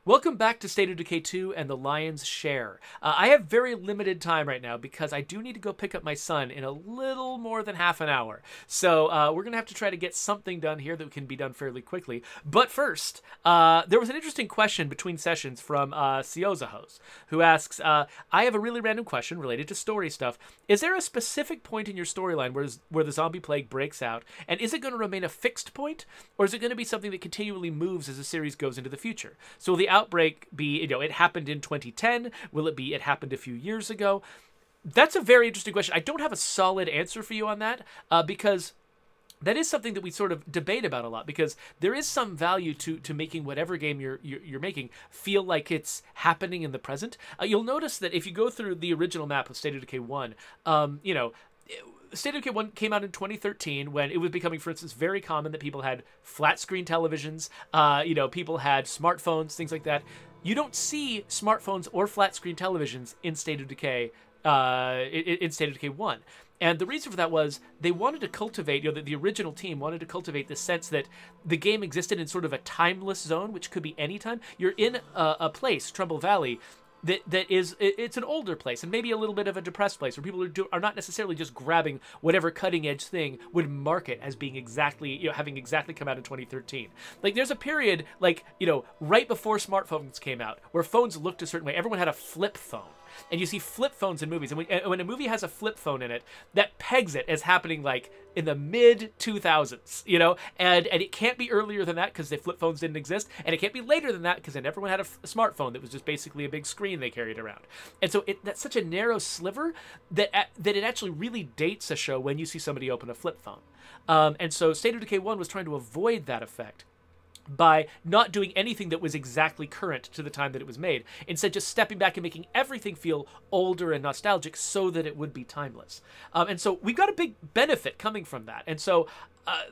Welcome back to State of Decay 2 and the Lion's Share. I have very limited time right now because I do need to go pick up my son in a little more than half an hour. So we're going to have to try to get something done here that can be done fairly quickly. But first, there was an interesting question between sessions from Siozahos, who asks, I have a really random question related to story stuff. Is there a specific point in your storyline where the zombie plague breaks out? And is it going to remain a fixed point? Or is it going to be something that continually moves as the series goes into the future? So will the outbreak be, it happened in 2010? Will it be it happened a few years ago? That's a very interesting question. I don't have a solid answer for you on that because that is something that we sort of debate about a lot, because there is some value to making whatever game you're making feel like it's happening in the present. You'll notice that if you go through the original map of State of Decay 1, State of Decay 1 came out in 2013 when it was becoming, for instance, very common that people had flat screen televisions, people had smartphones, things like that. You don't see smartphones or flat screen televisions in State of Decay, in State of Decay 1. And the reason for that was they wanted to cultivate, the original team wanted to cultivate the sense that the game existed in sort of a timeless zone, which could be any time. You're in a place, Trumbull Valley, it's an older place and maybe a little bit of a depressed place where people are not necessarily just grabbing whatever cutting edge thing would mark it as being exactly, having exactly come out in 2013. Like there's a period right before smartphones came out where phones looked a certain way. Everyone had a flip phone. And you see flip phones in movies. And when a movie has a flip phone in it, that pegs it as happening like in the mid-2000s, and it can't be earlier than that because the flip phones didn't exist. And it can't be later than that because then everyone had a smartphone that was just basically a big screen they carried around. And so that's such a narrow sliver that it actually really dates a show when you see somebody open a flip phone. And so State of Decay 1 was trying to avoid that effect by not doing anything that was exactly current to the time that it was made. Instead, just stepping back and making everything feel older and nostalgic so that it would be timeless. And so we've got a big benefit coming from that. And so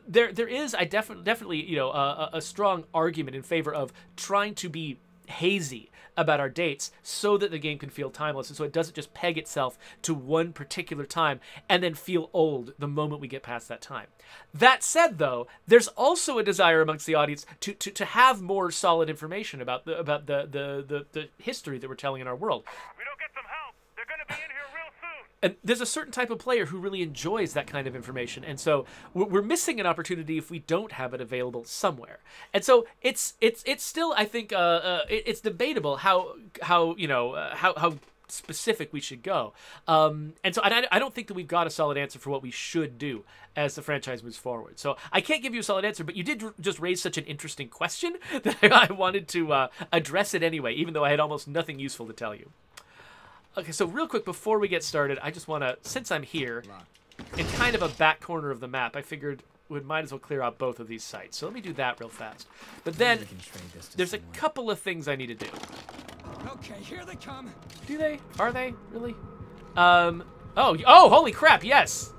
there is, definitely, a strong argument in favor of trying to be hazy about our dates so that the game can feel timeless and so it doesn't just peg itself to one particular time and then feel old the moment we get past that time. That said, though, there's also a desire amongst the audience to have more solid information about the history that we're telling in our world. We don't get some help, they're going to be in here real soon. And there's a certain type of player who really enjoys that kind of information, and so we're missing an opportunity if we don't have it available somewhere. And so it's still, I think, it's debatable how specific we should go. And so I don't think that we've got a solid answer for what we should do as the franchise moves forward. So I can't give you a solid answer, but you did just raise such an interesting question that I wanted to address it anyway, even though I had almost nothing useful to tell you. Okay, so real quick before we get started, I just want to, since I'm here in kind of a back corner of the map, I figured we might as well clear out both of these sites. So let me do that real fast. But then there's a couple of things I need to do. Okay, here they come. Do they? Are they? Really? Oh, holy crap, yes!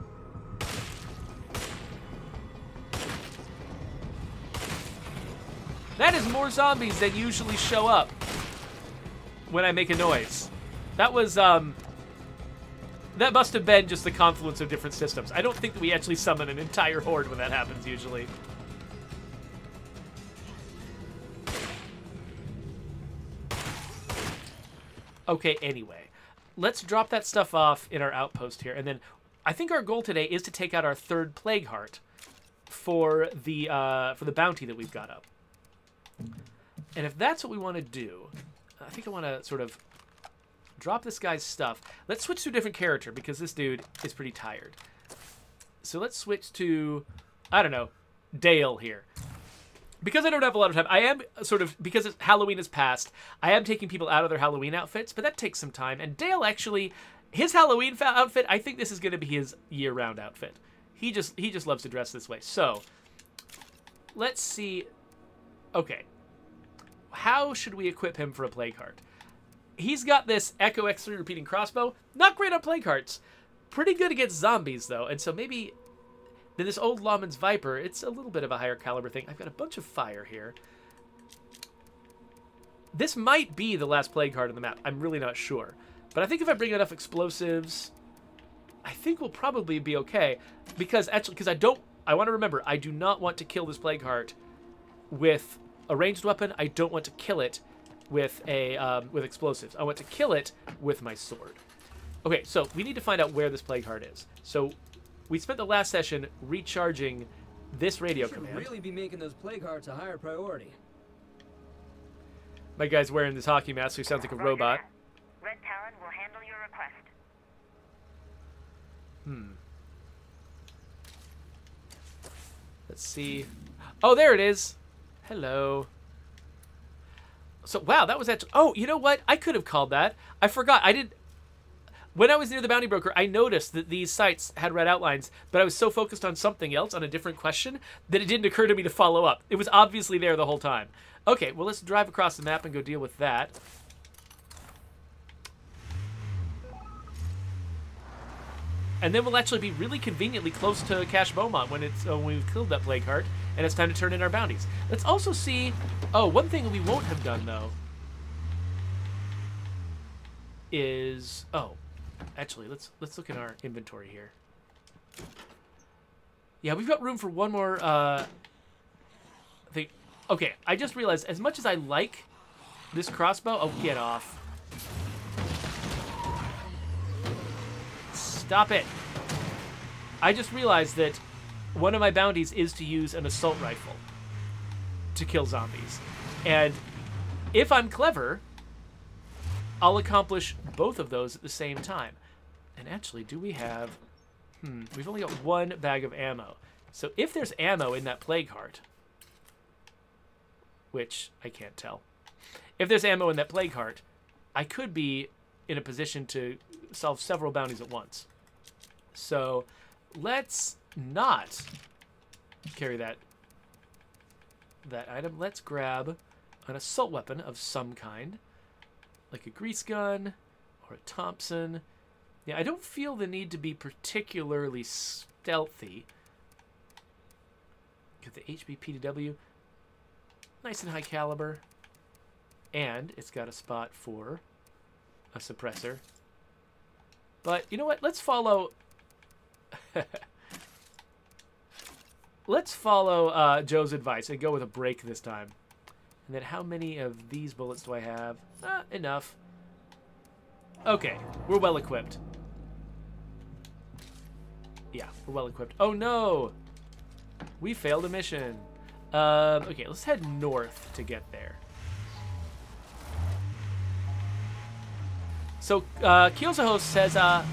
That is more zombies than usually show up when I make a noise. That was, that must have been just the confluence of different systems. I don't think that we actually summon an entire horde when that happens, usually. Okay, anyway. Let's drop that stuff off in our outpost here, and then I think our goal today is to take out our third plague heart for the bounty that we've got up. And if that's what we want to do, I think I want to sort of drop this guy's stuff. Let's switch to a different character because this dude is pretty tired. So let's switch to, I don't know, Dale here. Because I don't have a lot of time, I am sort of, because Halloween has passed, I am taking people out of their Halloween outfits, but that takes some time. And Dale actually, his Halloween outfit, I think this is going to be his year-round outfit. He just loves to dress this way. So, let's see. Okay. How should we equip him for a plague heart? He's got this Echo X3 repeating crossbow. Not great on plague hearts. Pretty good against zombies, though. And so maybe then this old Lawman's Viper, it's a little bit of a higher caliber thing. I've got a bunch of fire here. This might be the last plague heart on the map. I'm really not sure. But I think if I bring enough explosives, I think we'll probably be okay. Because I want to remember, I do not want to kill this plague heart with a ranged weapon. I don't want to kill it with with explosives. I want to kill it with my sword. Okay, so we need to find out where this plague heart is. So we spent the last session recharging this radio command. Really be making those plague hearts a higher priority. My guy's wearing this hockey mask, so he sounds like a robot. Red Talon will handle your request. Let's see. Oh, there it is. Hello. So, wow, that was actually... Oh, you know what? I could have called that. I forgot. I did... When I was near the bounty broker, I noticed that these sites had red outlines, but I was so focused on something else, on a different question, that it didn't occur to me to follow up. It was obviously there the whole time. Okay, well, let's drive across the map and go deal with that. And then we'll actually be really conveniently close to Cache Beaumont when we've killed that plague heart, and it's time to turn in our bounties. Let's also see... Oh, one thing we won't have done, though, is... Oh, actually, let's look at our inventory here. Yeah, we've got room for one more thing. Okay, I just realized, as much as I like this crossbow... Oh, get off. Stop it. I just realized that one of my bounties is to use an assault rifle to kill zombies. And if I'm clever, I'll accomplish both of those at the same time. And actually, do we have... we've only got one bag of ammo. So if there's ammo in that plague heart, which I can't tell. If there's ammo in that plague heart, I could be in a position to solve several bounties at once. So let's not carry that item. Let's grab an assault weapon of some kind, like a grease gun or a Thompson. Yeah, I don't feel the need to be particularly stealthy. Get the HB PDW, nice and high caliber, and it's got a spot for a suppressor. But you know what? Let's follow. Let's follow Joe's advice and go with a break this time. And then how many of these bullets do I have? Enough. Okay, we're well equipped. Yeah, we're well equipped. Oh no! We failed a mission. Okay, let's head north to get there. So, Kyozoho says, I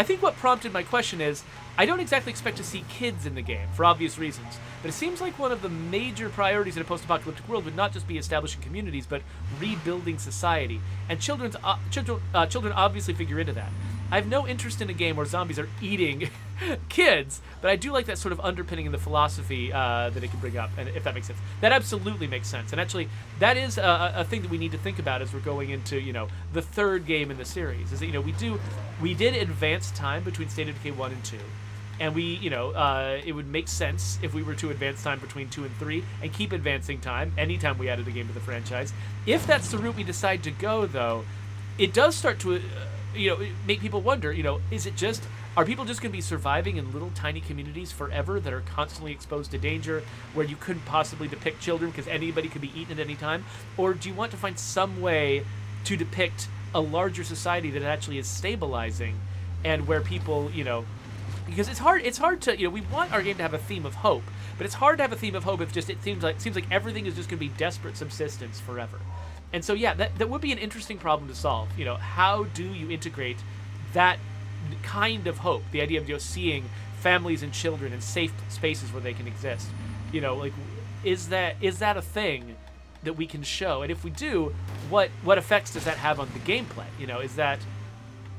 think what prompted my question is, I don't exactly expect to see kids in the game, for obvious reasons, but it seems like one of the major priorities in a post-apocalyptic world would not just be establishing communities, but rebuilding society, and children obviously figure into that. I have no interest in a game where zombies are eating kids, but I do like that sort of underpinning in the philosophy that it can bring up, and if that makes sense. That absolutely makes sense, and actually, that is a thing that we need to think about as we're going into, you know, the third game in the series, is that, you know, we did advance time between State of Decay 1 and 2, and we, you know, it would make sense if we were to advance time between 2 and 3, and keep advancing time anytime we added a game to the franchise. If that's the route we decide to go, though, it does start to... you know, make people wonder, you know, are people just going to be surviving in little tiny communities forever that are constantly exposed to danger, where you couldn't possibly depict children because anybody could be eaten at any time? Or do you want to find some way to depict a larger society that actually is stabilizing, and where people, you know, because it's hard to, you know, we want our game to have a theme of hope, but it's hard to have a theme of hope if just it seems like everything is just going to be desperate subsistence forever. And so, yeah, that would be an interesting problem to solve. You know, how do you integrate that kind of hope? The idea of, you know, seeing families and children in safe spaces where they can exist. You know, like, is that a thing that we can show? And if we do, what effects does that have on the gameplay? You know, is that...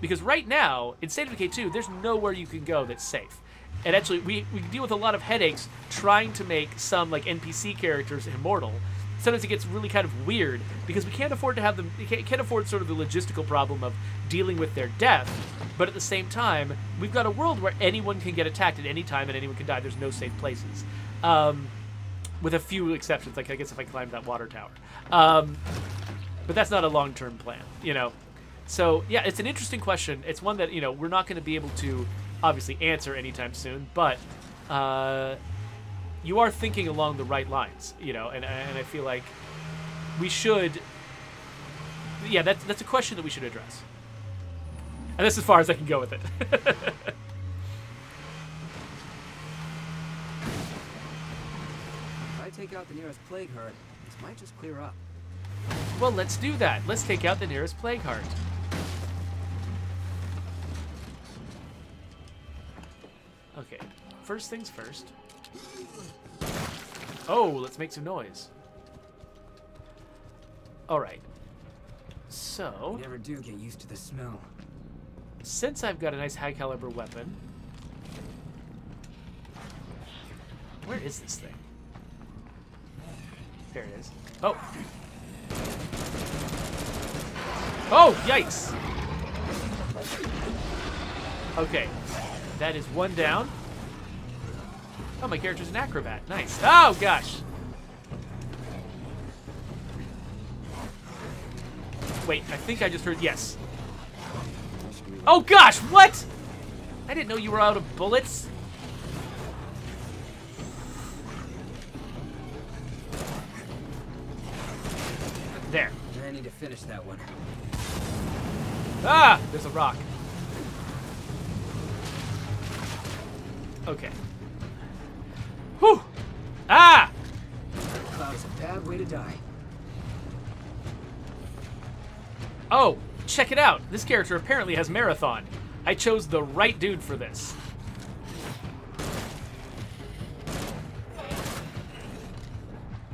Because right now, in State of Decay 2, there's nowhere you can go that's safe. And actually, we deal with a lot of headaches trying to make some, like, NPC characters immortal. Sometimes it gets really kind of weird because we can't afford to have them. We can't afford sort of the logistical problem of dealing with their death, but at the same time, we've got a world where anyone can get attacked at any time and anyone can die. There's no safe places, with a few exceptions. Like I guess if I climbed that water tower, but that's not a long-term plan, you know. So yeah, it's an interesting question. It's one that, you know, we're not going to be able to obviously answer anytime soon, but. You are thinking along the right lines, you know, and I feel like we should yeah, that's a question that we should address. And that's as far as I can go with it. If I take out the nearest plague heart, this might just clear up. Well, let's do that. Let's take out the nearest plague heart. Okay, first things first. Oh, let's make some noise. All right. So, You never do get used to the smell. since I've got a nice high caliber weapon, where is this thing? There it is. Oh. Oh, yikes. Okay, that is one down. Oh, my character's an acrobat. Nice. Oh, gosh. Wait, I think I just heard yes. Oh, gosh, what? I didn't know you were out of bullets. There. I need to finish that one. Ah, there's a rock. Okay. Whew. Ah! Cloud's a bad way to die. Oh, check it out. This character apparently has marathon. I chose the right dude for this.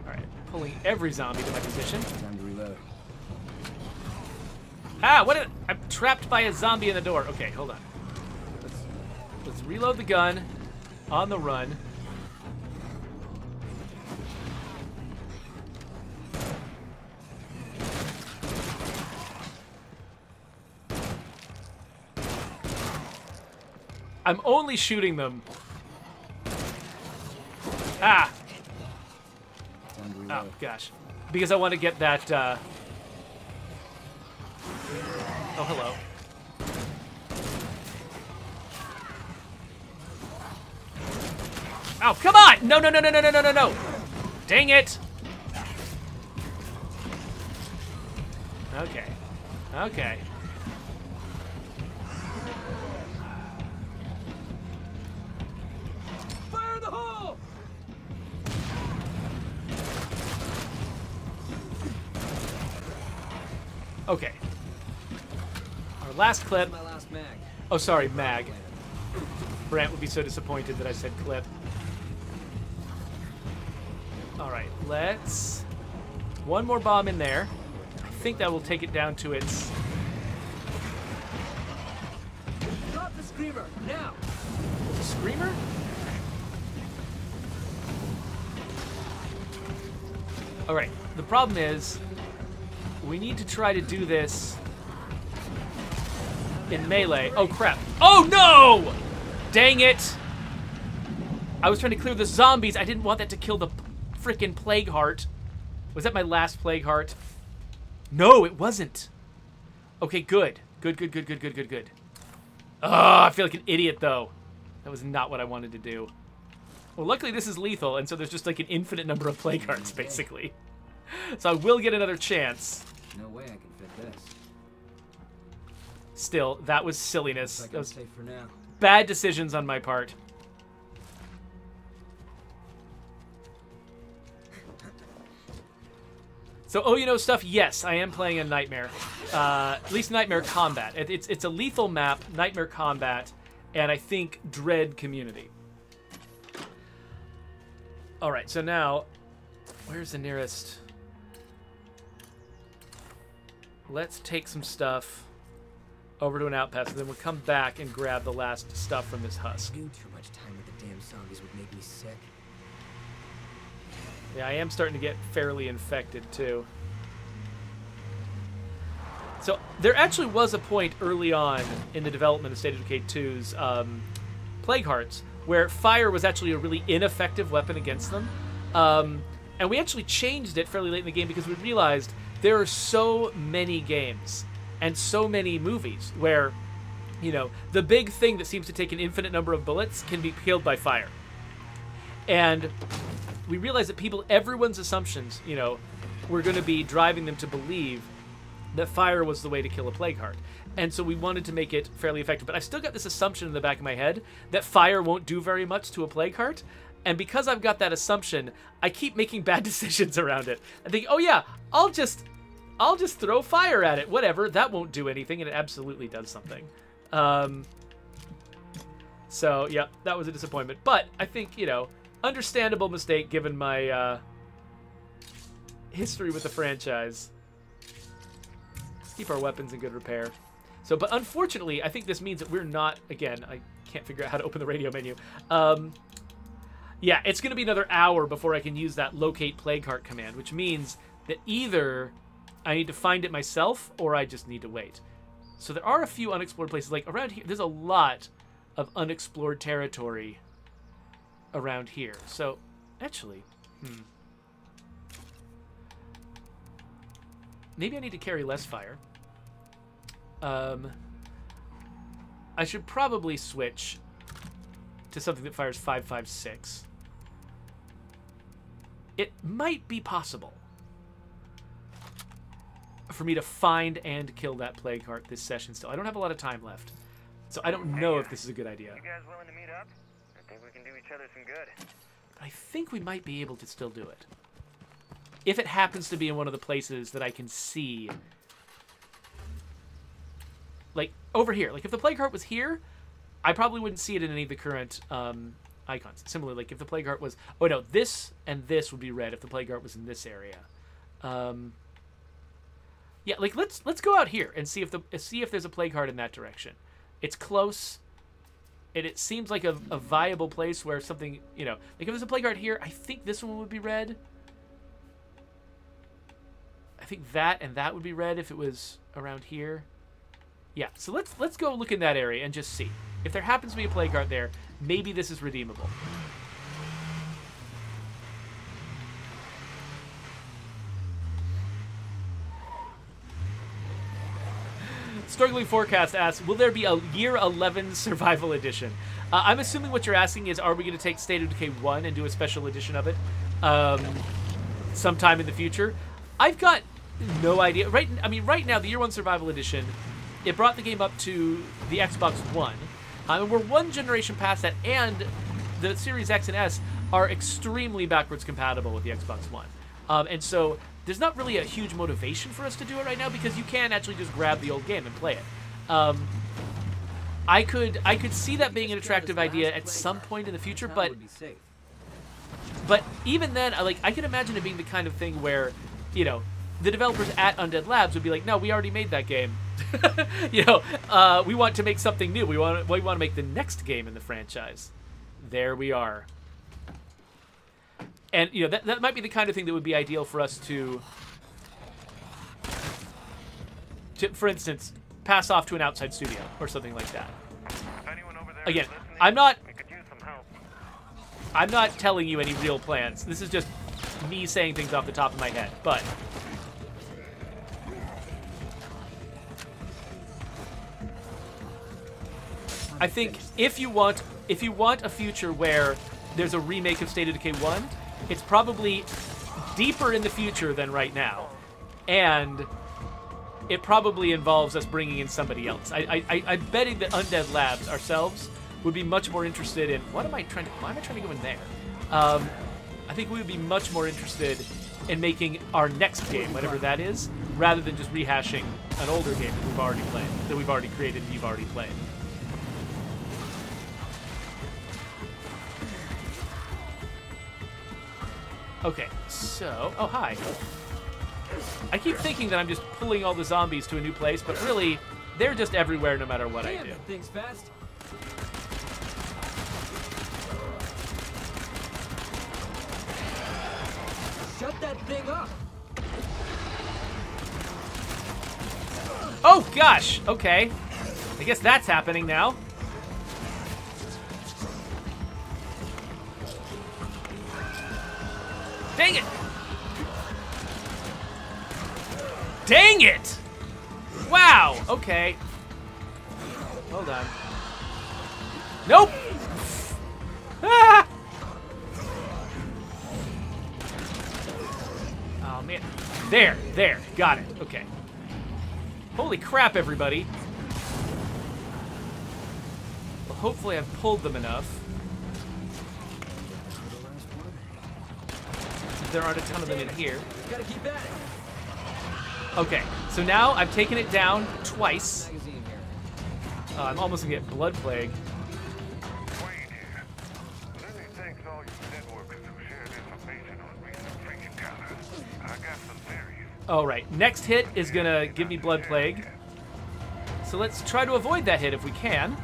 Alright, pulling every zombie to my position. Time to reload. Ah, I'm trapped by a zombie in the door. Okay, hold on. Let's reload the gun. On the run. I'm only shooting them. Ah! Time to Oh, reload. gosh. Because I want to get that, Oh, hello. Oh, come on! No, no, no, no, no, no, no, no, no! Dang it! Okay. Okay. Fire in the hole! Okay. Our last clip. My last mag. Oh, sorry, mag. Brant would be so disappointed that I said clip. Alright, let's... One more bomb in there. I think that will take it down to its... Drop the screamer, now! Screamer? Alright, the problem is... We need to try to do this... in melee. Oh, crap. Oh, no! Dang it! I was trying to clear the zombies. I didn't want that to kill the frickin' plague heart. Was that my last plague heart? No, it wasn't. Okay, good. Good, good, good, good, good, good, good. Ugh, I feel like an idiot, though. That was not what I wanted to do. Well, luckily this is lethal, and so there's just like an infinite number of plague hearts, basically. So I will get another chance. No way I can fit this. Still, that was silliness. Looks like That I'm was safe for now. bad decisions on my part. So, oh, you know stuff? Yes, I am playing a Nightmare. At least Nightmare Combat. It's a lethal map, Nightmare Combat, and I think Dread Community. All right, so now, where's the nearest? Let's take some stuff over to an outpost, and then we'll come back and grab the last stuff from this husk. Doing too much time with the damn zombies would make me sick. Yeah, I am starting to get fairly infected, too. So, there actually was a point early on in the development of State of Decay 2's Plague Hearts where fire was actually a really ineffective weapon against them. And we actually changed it fairly late in the game because we realized there are so many games and so many movies where, you know, the big thing that seems to take an infinite number of bullets can be killed by fire. And we realized that everyone's assumptions, you know, were going to be driving them to believe that fire was the way to kill a plague heart. And so we wanted to make it fairly effective. But I've still got this assumption in the back of my head that fire won't do very much to a plague heart. And because I've got that assumption, I keep making bad decisions around it. I think, oh yeah, I'll just throw fire at it. Whatever, that won't do anything, and it absolutely does something. So, yeah, that was a disappointment. But I think, you know, understandable mistake given my history with the franchise. Keep our weapons in good repair. So, but unfortunately, I think this means that we're not, again, I can't figure out how to open the radio menu. Yeah, it's going to be another hour before I can use that locate plague heart command, which means that either I need to find it myself or I just need to wait. So there are a few unexplored places. Like around here, there's a lot of unexplored territory around here. So, actually, maybe I need to carry less fire. I should probably switch to something that fires 5.56. It might be possible for me to find and kill that plague heart this session still. I don't have a lot of time left, so I don't know if this is a good idea. You guys willing to meet up? I think we can do each other some good. But I think we might be able to still do it. If it happens to be in one of the places that I can see. Like, over here. Like, if the plague heart was here, I probably wouldn't see it in any of the current icons. Similarly, like, if the plague heart was... Oh, no, this and this would be red if the plague heart was in this area. Yeah, like, let's go out here and see if there's a plague heart in that direction. It's close. It seems like a viable place where something, you know... Like, if there's a plague heart here, I think this one would be red. I think that and that would be red if it was around here. Yeah, so let's go look in that area and just see. If there happens to be a plague heart there, maybe this is redeemable. Struggling Forecast asks, will there be a Year 11 Survival Edition? I'm assuming what you're asking is, are we going to take State of Decay 1 and do a special edition of it sometime in the future? I've got no idea. Right now, the Year 1 Survival Edition, it brought the game up to the Xbox One. And we're one generation past that, and the Series X and S are extremely backwards compatible with the Xbox One. And so there's not really a huge motivation for us to do it right now because you can actually just grab the old game and play it. I could see that being an attractive idea at some point in the future, but even then, I can imagine it being the kind of thing where, you know, the developers at Undead Labs would be like, no, we already made that game. You know, we want to make something new. We want to make the next game in the franchise. There we are. And, you know, that might be the kind of thing that would be ideal for us to, for instance, pass off to an outside studio or something like that. Again, I'm not telling you any real plans. This is just me saying things off the top of my head, but I think if you want a future where there's a remake of State of Decay 1, it's probably deeper in the future than right now, and it probably involves us bringing in somebody else. I'm betting that Undead Labs ourselves would be much more interested in why am I trying to go in there? I think we would be much more interested in making our next game, whatever that is, rather than just rehashing an older game that we've already played, that we've already created and you've already played. Okay, so... Oh, hi. I keep thinking that I'm just pulling all the zombies to a new place, but really, they're just everywhere no matter what I do. That thing's fast. Shut that thing up! Oh, gosh! Okay. I guess that's happening now. Dang it! Dang it! Wow, okay. Hold on. Nope! Ah! Oh, man. There, got it. Okay. Holy crap, everybody. Well, hopefully I've pulled them enough. There aren't a ton of them in here. Gotta keep at it. Okay, so now I've taken it down twice. I'm almost gonna get blood plague. Wayne here. Lily thanks all you networkers who shared information on recent freak encounters. I got some theories. All right, next hit is gonna give me blood plague. So let's try to avoid that hit if we can.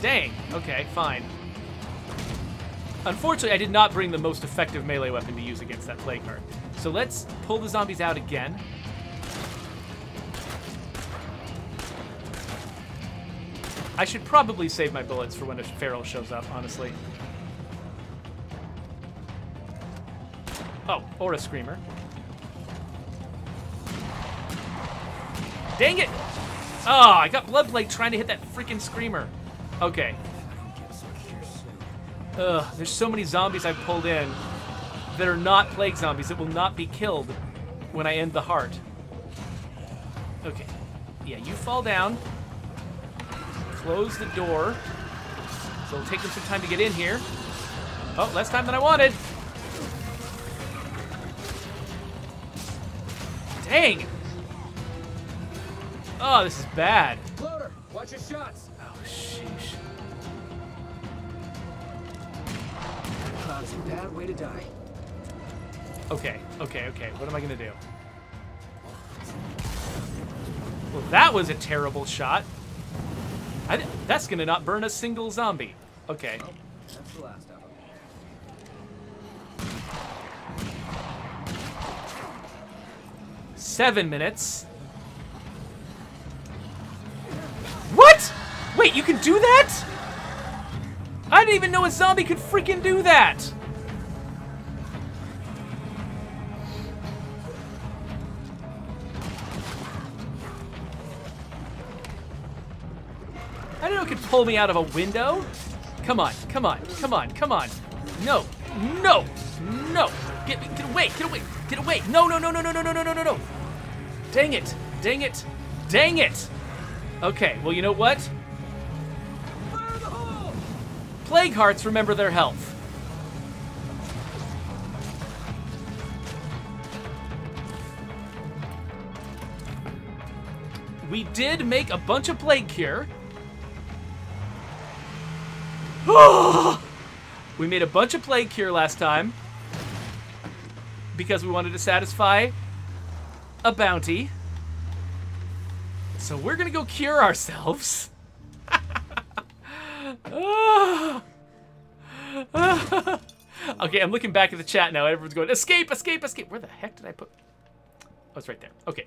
Dang, okay, fine. Unfortunately, I did not bring the most effective melee weapon to use against that plague heart. So let's pull the zombies out again. I should probably save my bullets for when a feral shows up, honestly. Oh, or a screamer. Dang it! Oh, I got blood plague trying to hit that freaking screamer. Okay. Ugh, there's so many zombies I've pulled in that are not plague zombies that will not be killed when I end the heart. Okay. Yeah, you fall down. Close the door. So it'll take them some time to get in here. Oh, less time than I wanted. Dang! Oh, this is bad. Floater, watch your shots. Oh, sheesh. That's a bad way to die. Okay. What am I gonna do? Well, that was a terrible shot. That's gonna not burn a single zombie. Okay. Oh, that's the last of them. 7 minutes. What? Wait, you can do that? I didn't even know a zombie could freaking do that. I didn't know it could pull me out of a window. Come on. No. Get away. No. Dang it. Okay, well, you know what? Fire the hole! Plague hearts remember their health. We did make a bunch of plague cure. We made a bunch of plague cure last time because we wanted to satisfy a bounty. So we're gonna go cure ourselves. Okay, I'm looking back at the chat now. Everyone's going, escape. Where the heck did I put? Oh, it's right there. Okay.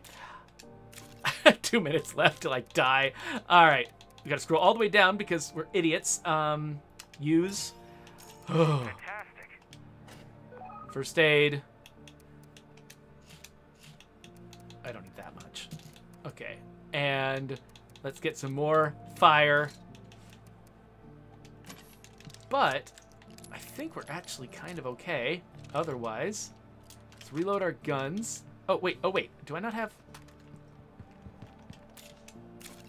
2 minutes left till I die. All right. We gotta scroll all the way down because we're idiots. Use. Fantastic. First aid. I don't need that much. Okay. And let's get some more fire. But I think we're actually kind of okay. Otherwise, let's reload our guns. Oh, wait. Do I not have...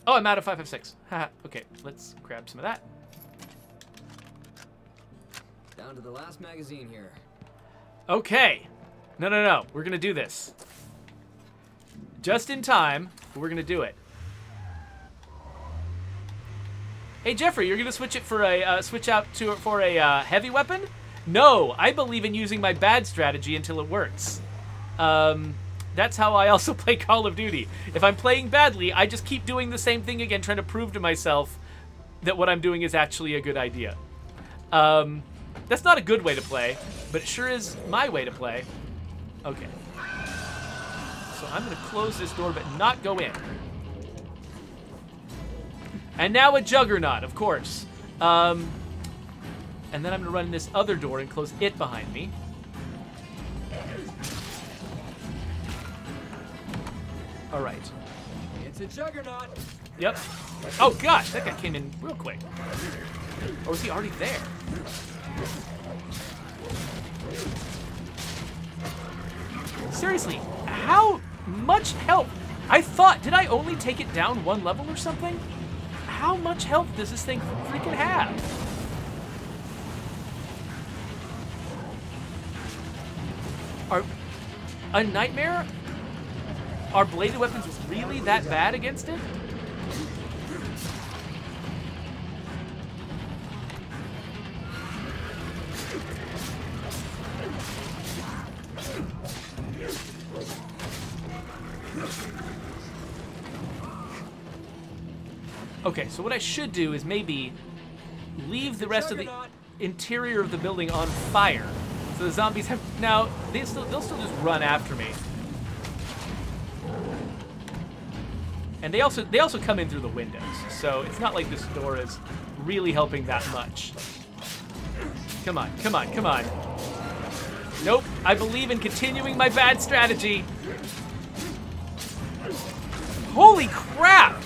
Oh, I'm out of 5.56. Haha. Okay, let's grab some of that. Down to the last magazine here. Okay. No. We're going to do this. Just in time, but we're going to do it. Hey, Jeffrey, you're going to switch it for a for a heavy weapon? No, I believe in using my bad strategy until it works. That's how I also play Call of Duty. If I'm playing badly, I just keep doing the same thing again, trying to prove to myself that what I'm doing is actually a good idea. That's not a good way to play, but it sure is my way to play. Okay. So I'm going to close this door, but not go in. And now a juggernaut, of course. And then I'm going to run in this other door and close it behind me. All right. It's a juggernaut. Yep. Oh, gosh, that guy came in real quick. Or was he already there? Seriously, how much health? I thought, did I only take it down 1 level or something? How much health does this thing freaking have? A nightmare? Are bladed weapons really that bad against it? Okay, so what I should do is maybe leave the rest of the interior of the building on fire. So the zombies have... Now, they'll still just run after me. And they also come in through the windows. So it's not like this door is really helping that much. Come on, come on, come on. Nope, I believe in continuing my bad strategy. Holy crap!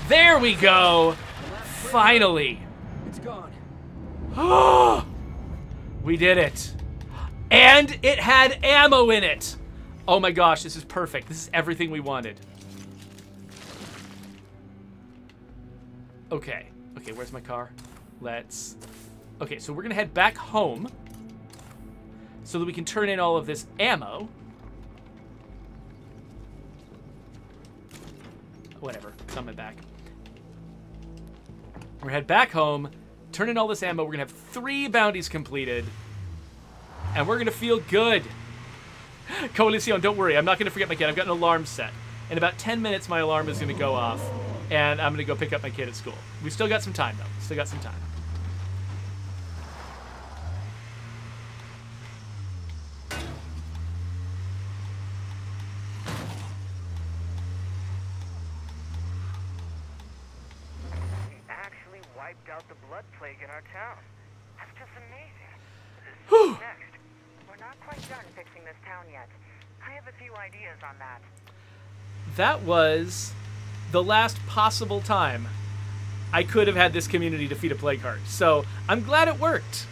There we go! Finally! It's gone. We did it. And it had ammo in it! Oh my gosh, this is perfect. This is everything we wanted. Okay. Okay, where's my car? Let's... Okay, so we're gonna head back home so that we can turn in all of this ammo. Whatever, it's on my back. We're gonna head back home, turn in all this ammo. We're gonna have 3 bounties completed, and we're gonna feel good. Coalición, don't worry. I'm not gonna forget my kid. I've got an alarm set. In about 10 minutes, my alarm is gonna go off, and I'm gonna go pick up my kid at school. We've still got some time, though. Still got some time. Wiped out the blood plague in our town. That's just amazing. So next, we're not quite done fixing this town yet. I have a few ideas on that. That was the last possible time I could have had this community defeat a plague heart. So I'm glad it worked.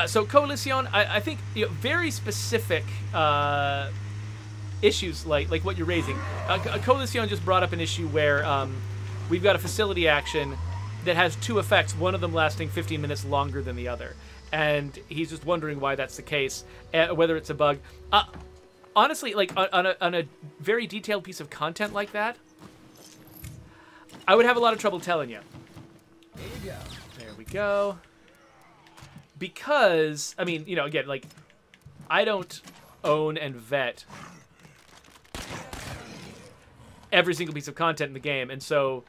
So Coalición, I think very specific issues like what you're raising. Coalición just brought up an issue where we've got a facility action that has 2 effects, one of them lasting 15 minutes longer than the other. And he's just wondering why that's the case, whether it's a bug. Honestly, like on a very detailed piece of content like that, I would have a lot of trouble telling you. There you go. There we go. Because, I mean, again, like, I don't own and vet every single piece of content in the game, and so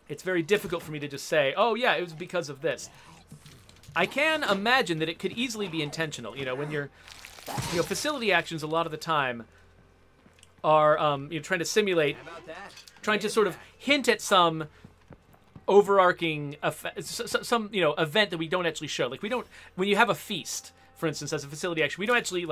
it's very difficult for me to just say, oh yeah, it was because of this. I can imagine that it could easily be intentional. When you're, facility actions a lot of the time are trying to simulate, trying to sort of hint at some overarching some event that we don't actually show. Like when you have a feast, for instance, as a facility action, we don't actually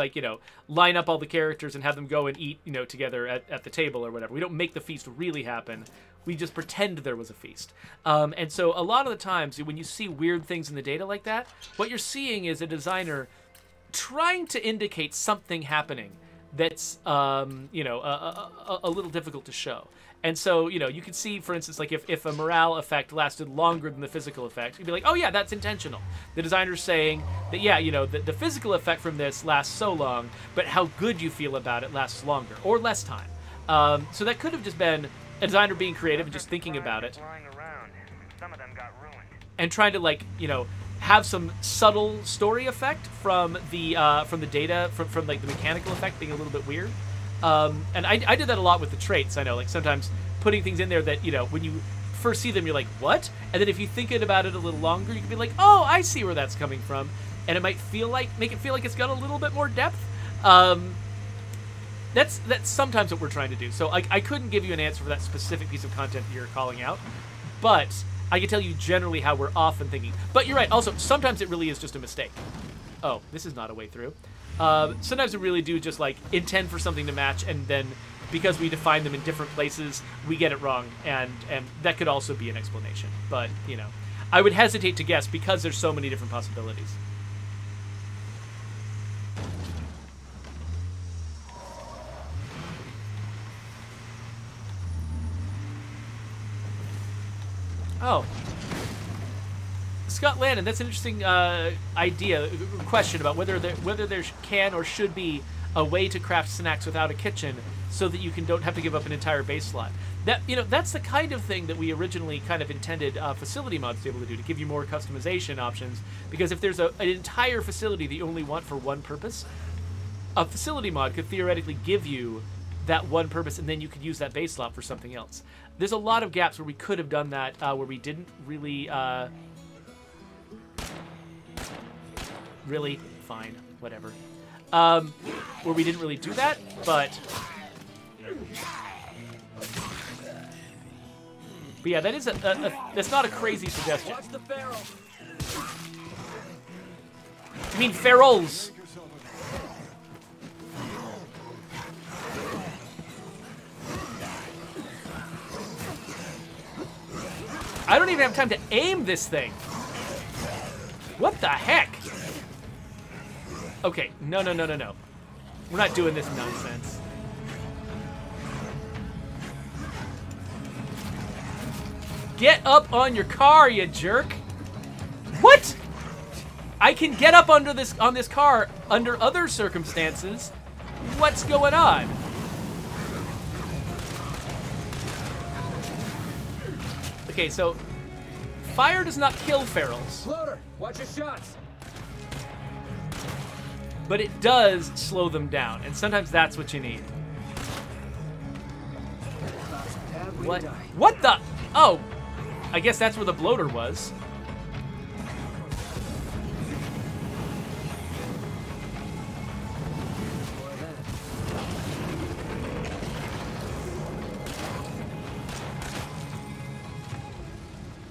line up all the characters and have them go and eat together at the table or whatever. We don't make the feast really happen. We just pretend there was a feast. And so a lot of the times when you see weird things in the data like that, what you're seeing is a designer trying to indicate something happening that's a little difficult to show. And so, you can see, for instance, like if a morale effect lasted longer than the physical effect, you'd be like, oh yeah, that's intentional. The designer's saying that, yeah, the physical effect from this lasts so long, but how good you feel about it lasts longer, or less time. So that could have just been a designer being creative and just thinking about it. Some of them got ruined. And trying to, have some subtle story effect from the data, from like the mechanical effect being a little bit weird. And I did that a lot with the traits. I know, like sometimes putting things in there that, when you first see them, you're like, what? And then if you think about it a little longer, you can be like, oh, I see where that's coming from. And it might make it feel like it's got a little bit more depth. That's sometimes what we're trying to do. So I couldn't give you an answer for that specific piece of content that you're calling out, but I can tell you generally how we're often thinking. But you're right. Also, sometimes it really is just a mistake. Oh, this is not a way through. Sometimes we really do just intend for something to match and then because we define them in different places, we get it wrong, and that could also be an explanation. But, you know, I would hesitate to guess because there's so many different possibilities. Oh. Scott Landon, that's an interesting question about whether there can or should be a way to craft snacks without a kitchen so that you don't have to give up an entire base slot. That, you know, that's the kind of thing that we originally kind of intended facility mods to be able to do, to give you more customization options, because if there's an entire facility that you only want for one purpose, a facility mod could theoretically give you that one purpose, and then you could use that base slot for something else. There's a lot of gaps where we could have done that, where we didn't really... really? Fine. Whatever. Where we didn't really do that, but yeah, that is that's not a crazy suggestion. Watch the feral. I mean, ferals. I don't even have time to aim this thing. What the heck? Okay, no. We're not doing this nonsense. Get up on your car, you jerk. What? I can get up on this car under other circumstances. What's going on? Okay, so fire does not kill ferals. Floater, watch your shots. But it does slow them down, and sometimes that's what you need. What? What the? Oh, I guess that's where the bloater was.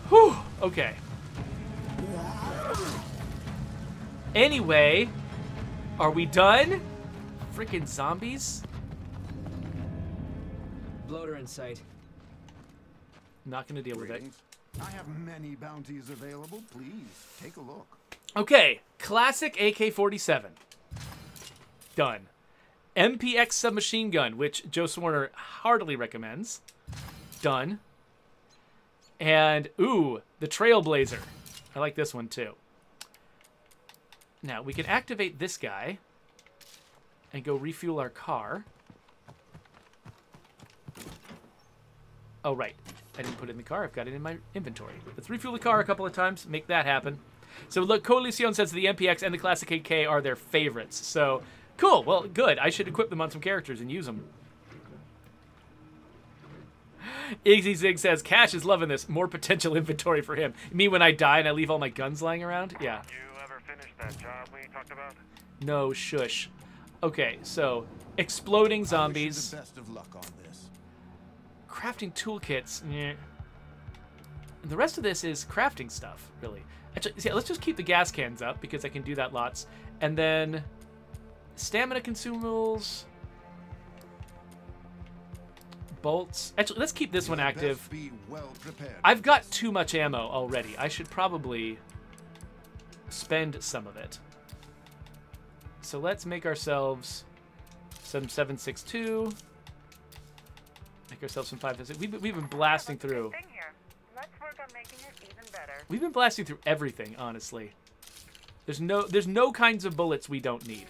Whew, okay. Anyway, are we done? Freaking zombies. Bloater in sight. Not gonna deal with it. I have many bounties available. Please take a look. Okay, classic AK-47. Done. MPX submachine gun, which Joe Swarner heartily recommends. Done. And, ooh, the Trailblazer. I like this one, too. Now, we can activate this guy and go refuel our car. Oh, right. I didn't put it in the car. I've got it in my inventory. Let's refuel the car a couple of times. Make that happen. So, look, Coalition says the MPX and the Classic AK are their favorites. So, cool. Well, good. I should equip them on some characters and use them. Iggy Zig says, Cash is loving this. More potential inventory for him. You mean when I die and I leave all my guns lying around? Yeah. You ever finish that job we talked about? No, shush. Okay, so, exploding zombies. The best of luck on this. Crafting toolkits. Meh. And the rest of this is crafting stuff, really. Actually, yeah, let's just keep the gas cans up, because I can do that lots. And then, stamina consumables. Bolts. Actually, let's keep this one active. Be well prepared. I've got too much ammo already. I should probably spend some of it. So let's make ourselves some 7.62. Make ourselves some 5.56. We've been blasting through. Thing here. Let's work on making it even better. We've been blasting through everything, honestly. There's no kinds of bullets we don't need.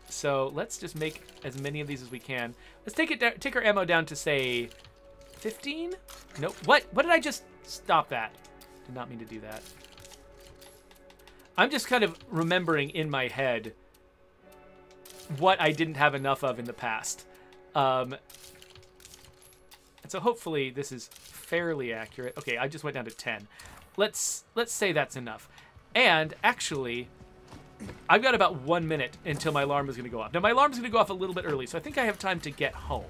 So let's just make as many of these as we can. Let's take our ammo down to, say, 15? Nope. What did I just stop that? Did not mean to do that. I'm just kind of remembering in my head what I didn't have enough of in the past. And so hopefully this is fairly accurate. Okay, I just went down to 10. Let's say that's enough. And actually, I've got about 1 minute until my alarm is going to go off. Now, my alarm is going to go off a little bit early, so I think I have time to get home.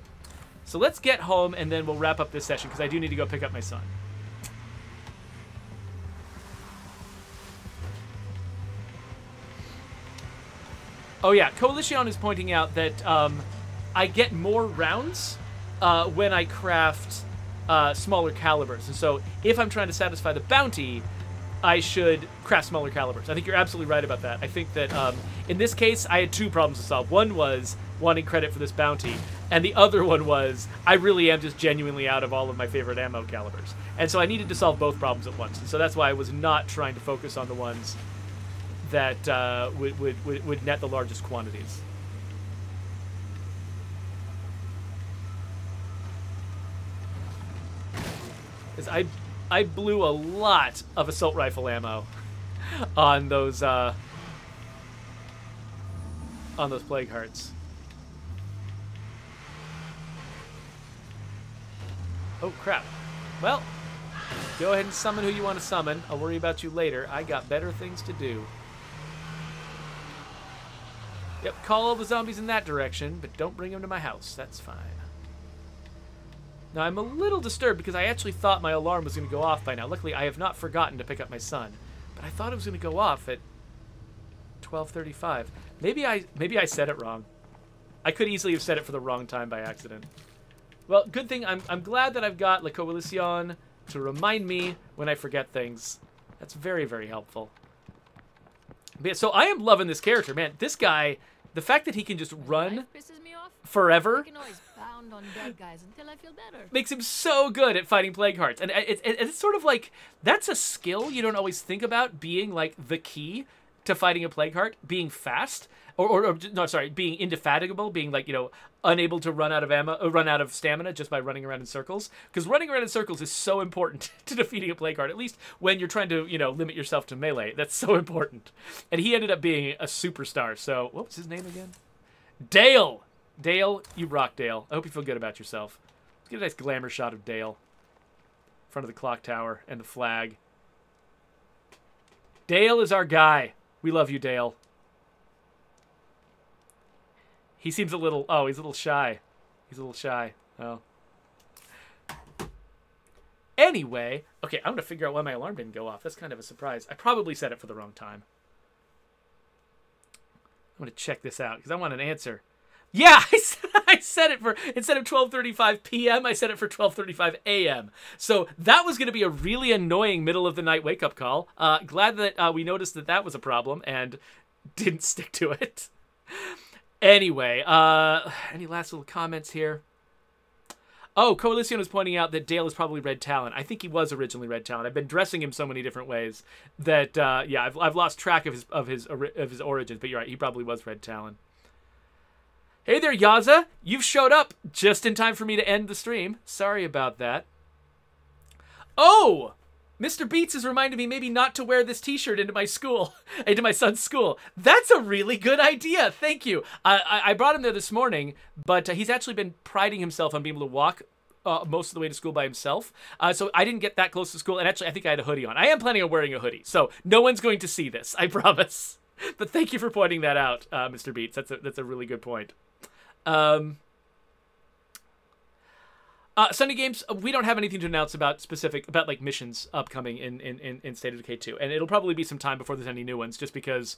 So let's get home, and then we'll wrap up this session, because I do need to go pick up my son. Oh, yeah. Coalition is pointing out that I get more rounds when I craft smaller calibers. And so if I'm trying to satisfy the bounty, I should craft smaller calibers. I think you're absolutely right about that. I think that in this case, I had two problems to solve. One was wanting credit for this bounty, and the other one was I really am just genuinely out of all of my favorite ammo calibers. And so I needed to solve both problems at once. And so that's why I was not trying to focus on the ones that would net the largest quantities. I blew a lot of assault rifle ammo on those plague hearts. Oh crap. Well, go ahead and summon who you want to summon. I'll worry about you later. I got better things to do. Yep, call all the zombies in that direction, but don't bring them to my house. That's fine. Now, I'm a little disturbed because I actually thought my alarm was going to go off by now. Luckily, I have not forgotten to pick up my son, but I thought it was going to go off at 12:35. Maybe I said it wrong. I could easily have said it for the wrong time by accident. Well, good thing I'm glad that I've got La Coalition to remind me when I forget things. That's very, very helpful. But yeah, so I am loving this character, man. This guy, the fact that he can just run forever on dead guys until I feel better. Makes him so good at fighting plague hearts. And it's sort of like, that's a skill you don't always think about being like the key to fighting a plague heart, being fast, or no, sorry, being indefatigable, being like, you know, unable to run out of ammo, run out of stamina just by running around in circles. Because running around in circles is so important to defeating a plague heart, at least when you're trying to, you know, limit yourself to melee. That's so important. And he ended up being a superstar. So, what was his name again? Dale! Dale, you rock, Dale. I hope you feel good about yourself. Let's get a nice glamour shot of Dale in front of the clock tower and the flag. Dale is our guy. We love you, Dale. He seems a little... Oh, he's a little shy. He's a little shy. Oh. Anyway, okay, I'm going to figure out why my alarm didn't go off. That's kind of a surprise. I probably set it for the wrong time. I'm going to check this out because I want an answer. Yeah, I set it for, instead of 12:35 p.m., I set it for 12:35 a.m. So that was going to be a really annoying middle of the night wake-up call. Glad that we noticed that that was a problem and didn't stick to it. Anyway, any last little comments here? Oh, Coalition was pointing out that Dale is probably Red Talon. I think he was originally Red Talon. I've been dressing him so many different ways that, yeah, I've lost track of his origins. But you're right, he probably was Red Talon. Hey there, Yaza. You've showed up just in time for me to end the stream. Sorry about that. Oh! Mr. Beats has reminded me maybe not to wear this t-shirt into my school, into my son's school. That's a really good idea. Thank you. I brought him there this morning, but he's actually been priding himself on being able to walk most of the way to school by himself. So I didn't get that close to school, and actually I think I had a hoodie on. I am planning on wearing a hoodie, so no one's going to see this, I promise. But thank you for pointing that out, Mr. Beats. That's a really good point. Sunday games, we don't have anything to announce about like missions upcoming in State of Decay 2, and it'll probably be some time before there's any new ones, just because,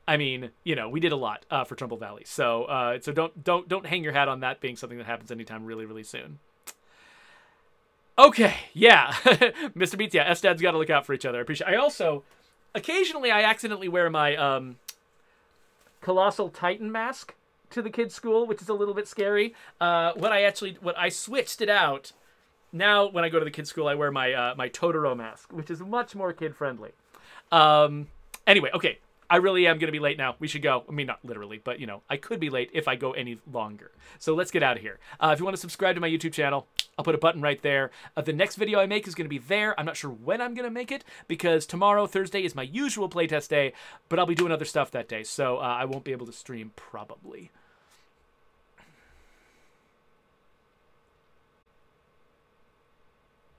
I mean, you know, we did a lot for Trumbull Valley, so don't hang your hat on that being something that happens anytime really soon. Okay, yeah, Mr. Beats, yeah, S-Dads got to look out for each other. I appreciate. I also, occasionally, I accidentally wear my Colossal Titan mask to the kids' school, which is a little bit scary. What I switched it out. Now, when I go to the kids' school, I wear my my Totoro mask, which is much more kid-friendly. Anyway, okay. I really am going to be late now. We should go. I mean, not literally, but, you know, I could be late if I go any longer. So let's get out of here. If you want to subscribe to my YouTube channel, I'll put a button right there. The next video I make is going to be there. I'm not sure when I'm going to make it, because tomorrow, Thursday, is my usual playtest day, but I'll be doing other stuff that day, so I won't be able to stream probably.